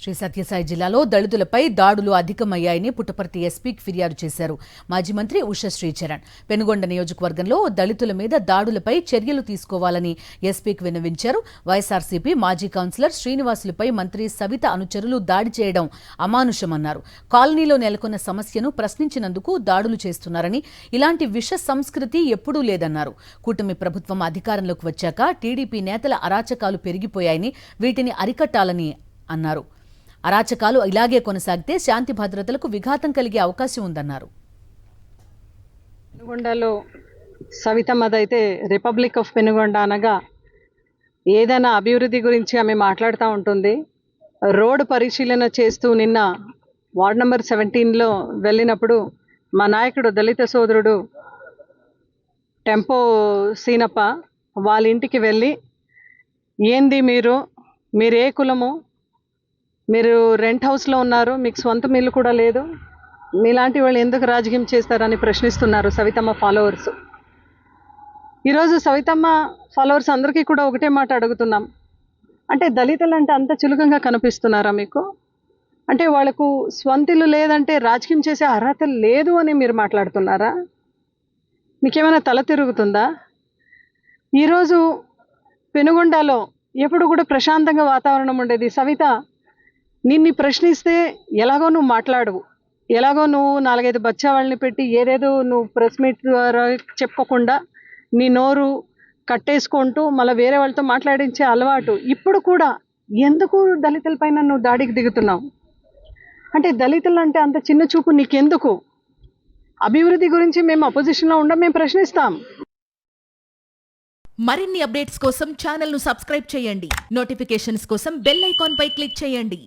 శ్రీ సత్యసాయి జిల్లాలో దళితులపై దాడులు అధికమయ్యాయని పుట్టపర్తి ఎస్పీకి ఫిర్యాదు చేశారు మాజీ మంత్రి ఉషశ్రీ చరణ్. పెనుగొండ నియోజకవర్గంలో దళితుల మీద దాడులపై చర్యలు తీసుకోవాలని ఎస్పీకి విన్నవించారు. వైఎస్ఆర్సీపీ మాజీ కౌన్సిలర్ శ్రీనివాసులపై మంత్రి సవిత అనుచరులు దాడి చేయడం అమానుషమన్నారు. కాలనీలో నెలకొన్న సమస్యను ప్రశ్నించినందుకు దాడులు చేస్తున్నారని, ఇలాంటి విష సంస్కృతి ఎప్పుడూ లేదన్నారు. కూటమి ప్రభుత్వం అధికారంలోకి వచ్చాక టీడీపీ నేతల అరాచకాలు పెరిగిపోయాయని, వీటిని అరికట్టాలని అన్నారు. అరాచకాలు ఇలాగే కొనసాగితే శాంతి భద్రతలకు విఘాతం కలిగే అవకాశం ఉందన్నారు. పెనుగొండలో సవితమ్మదైతే రిపబ్లిక్ ఆఫ్ పెనుగొండ అనగా ఏదైనా అభివృద్ధి గురించి ఆమె మాట్లాడుతూ ఉంటుంది. రోడ్డు పరిశీలన చేస్తూ నిన్న వార్డ్ నెంబర్ 17లో వెళ్ళినప్పుడు మా నాయకుడు దళిత సోదరుడు టెంపో సీనప్ప వాళ్ళ ఇంటికి వెళ్ళి, ఏంది మీరు ఏ కులము, మీరు రెంట్ హౌస్లో ఉన్నారు, మీకు స్వంత ఇల్లు కూడా లేదు, మీలాంటి వాళ్ళు ఎందుకు రాజకీయం చేస్తారని ప్రశ్నిస్తున్నారు సవితమ్మ ఫాలోవర్స్. ఈరోజు సవితమ్మ ఫాలోవర్స్ అందరికీ కూడా ఒకటే మాట అడుగుతున్నాం. అంటే దళితులు అంటే అంత చులకంగా కనిపిస్తున్నారా మీకు? అంటే వాళ్ళకు స్వంత ఇల్లు లేదంటే రాజకీయం చేసే అర్హత లేదు అని మీరు మాట్లాడుతున్నారా? మీకేమైనా తల తిరుగుతుందా? ఈరోజు పెనుగొండలో ఎప్పుడు కూడా ప్రశాంతంగా వాతావరణం ఉండేది. సవిత, నిన్ను ప్రశ్నిస్తే ఎలాగో నువ్వు మాట్లాడవు, ఎలాగో నువ్వు 4-5 బచ్చా వాళ్ళని పెట్టి ఏదేదో నువ్వు ప్రెస్ మీట్ ద్వారా చెప్పుకోకుండా నీ నోరు కట్టేసుకుంటూ మళ్ళీ వేరే వాళ్ళతో మాట్లాడించే అలవాటు ఇప్పుడు కూడా ఎందుకు దళితులపైన నువ్వు దాడికి దిగుతున్నావు? అంటే దళితులు అంటే అంత చిన్న చూపు నీకెందుకు? అభివృద్ధి గురించి మేము అపోజిషన్లో ఉండం, మేము ప్రశ్నిస్తాం. మరిన్ని అప్డేట్స్ కోసం ఛానల్ను సబ్స్క్రైబ్ చేయండి. నోటిఫికేషన్స్ కోసం బెల్ ఐకాన్ పై క్లిక్ చేయండి.